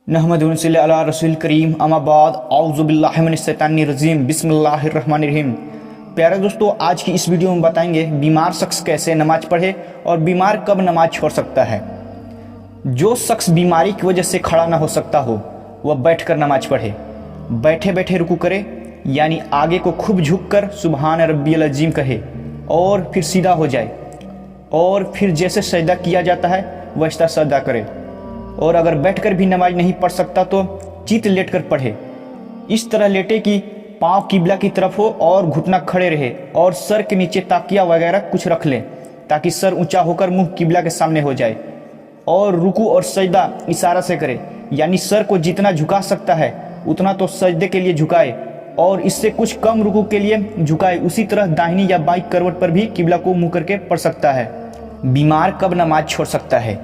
नहमदुन सल्ली अला रसूल करीम अमाबाद औज़ु बिल्लाहि मिनश शैतानिर रजीम बिस्मिल्लाहिर रहमानिर रहीम। प्यारे दोस्तों, आज की इस वीडियो में बताएंगे बीमार शख्स कैसे नमाज पढ़े और बीमार कब नमाज छोड़ सकता है। जो शख्स बीमारी की वजह से खड़ा ना हो सकता हो वह बैठकर नमाज पढ़े। बैठे बैठे रुकू करे, यानी आगे को खूब झुक कर सुबहान रब्बियल अज़ीम कहे और फिर सीधा हो जाए और फिर जैसे सजदा किया जाता है वैसा सजदा करे। और अगर बैठकर भी नमाज नहीं पढ़ सकता तो चित लेटकर पढ़े। इस तरह लेटे कि पाँव किबला की तरफ हो और घुटना खड़े रहे और सर के नीचे ताकिया वगैरह कुछ रख लें ताकि सर ऊंचा होकर मुंह किबला के सामने हो जाए। और रुकू और सजदा इशारा से करे, यानी सर को जितना झुका सकता है उतना तो सजदे के लिए झुकाए और इससे कुछ कम रुकू के लिए झुकाए। उसी तरह दाहिनी या बाईं करवट पर भी किबला को मुँह करके पढ़ सकता है। बीमार कब नमाज छोड़ सकता है?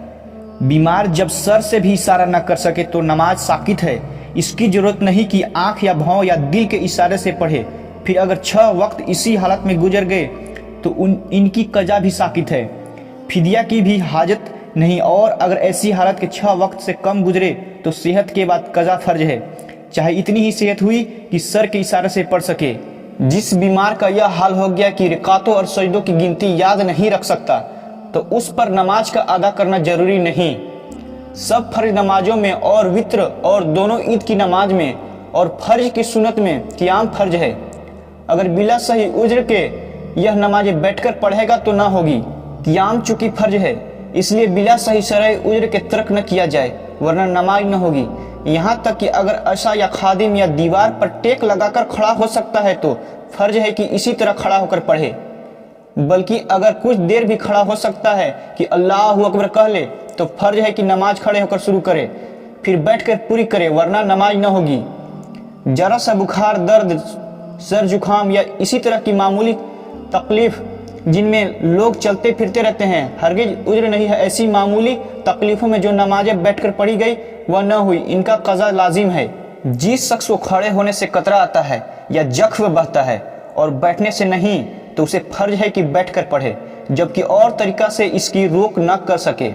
बीमार जब सर से भी इशारा न कर सके तो नमाज साकित है। इसकी जरूरत नहीं कि आंख या भौं या दिल के इशारे से पढ़े। फिर अगर 6 वक्त इसी हालत में गुजर गए तो इनकी कजा भी साकित है, फिदिया की भी हाजत नहीं। और अगर ऐसी हालत के 6 वक्त से कम गुजरे तो सेहत के बाद कजा फर्ज है, चाहे इतनी ही सेहत हुई कि सर के इशारे से पढ़ सके। जिस बीमार का यह हाल हो गया कि रिकातों और सजदों की गिनती याद नहीं रख सकता तो उस पर नमाज का अदा करना जरूरी नहीं। सब फर्ज नमाजों में और वित्र और दोनों ईद की नमाज में और फर्ज की सुन्नत में क़ियाम फर्ज है। अगर बिला सही उज्र के यह नमाज बैठकर पढ़ेगा तो ना होगी। क़ियाम चूंकि फर्ज है इसलिए बिला सही शरई उज्र के तर्क न किया जाए, वरना नमाज न होगी। यहाँ तक कि अगर अशा या खादिम या दीवार पर टेक लगाकर खड़ा हो सकता है तो फर्ज है कि इसी तरह खड़ा होकर पढ़े। बल्कि अगर कुछ देर भी खड़ा हो सकता है कि अल्लाहु अकबर कह ले तो फर्ज है कि नमाज खड़े होकर शुरू करे, फिर बैठकर पूरी करे, वरना नमाज न होगी। जरा सा बुखार, दर्द, सर जुकाम या इसी तरह की मामूली तकलीफ जिनमें लोग चलते फिरते रहते हैं, हरगिज उज्र नहीं है। ऐसी मामूली तकलीफों में जो नमाजें बैठकर पढ़ी गई वह न हुई, इनका कज़ा लाजिम है। जिस शख्स को खड़े होने से कतरा आता है या जख्म बहता है और बैठने से नहीं तो उसे फर्ज है कि बैठकर पढ़े, जबकि और तरीका से इसकी रोक न कर सके।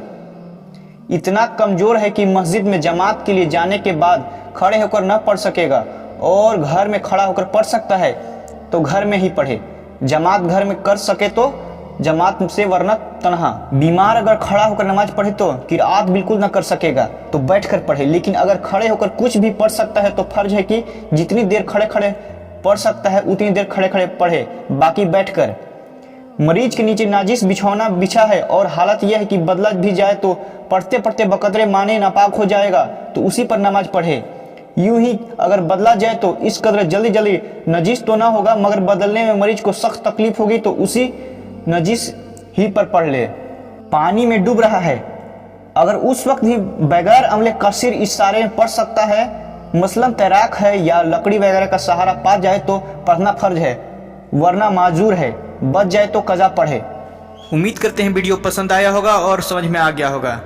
इतना कमजोर है कि मस्जिद में जमात के लिए जाने के बाद खड़े होकर न पढ़ सकेगा और घर में खड़ा होकर पढ़ सकता है तो घर में ही पढ़े। जमात घर में कर सके तो जमात से, वरना तन्हा। बीमार अगर खड़ा होकर नमाज पढ़े तो किरात बिल्कुल न कर सकेगा तो बैठकर पढ़े, लेकिन अगर खड़े होकर कुछ भी पढ़ सकता है तो फर्ज है कि जितनी देर खड़े खड़े पढ़ सकता है उतनी देर खड़े खड़े पढ़े, बाकी बैठकर। मरीज के नीचे नाजिस बिछौना बिछा है और हालत यह है कि बदला भी जाए तो पढ़ते पढ़ते बकदरे माने नापाक हो जाएगा तो उसी पर नमाज पढ़े। यूं ही अगर बदला जाए तो इस कदर जल्दी जल्दी नजिस तो ना होगा, मगर बदलने में मरीज को सख्त तकलीफ होगी तो उसी नजिस ही पर पढ़ ले। पानी में डूब रहा है, अगर उस वक्त भी बगैर अमले कसीर इशारे में पढ़ सकता है, मसलन तैराक है या लकड़ी वगैरह का सहारा पा जाए तो पढ़ना फर्ज है, वरना माजूर है। बच जाए तो कजा पढ़े। उम्मीद करते हैं वीडियो पसंद आया होगा और समझ में आ गया होगा।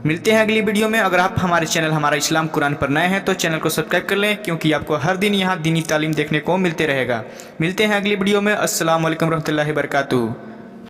मिलते हैं अगली वीडियो में। अगर आप हमारे चैनल हमारा इस्लाम कुरान पर नए हैं तो चैनल को सब्सक्राइब कर लें, क्योंकि आपको हर दिन यहाँ दीनी तालीम देखने को मिलते रहेगा। मिलते हैं अगली वीडियो में। अस्सलाम वालेकुम रहमतुल्लाहि व बरकातुहू।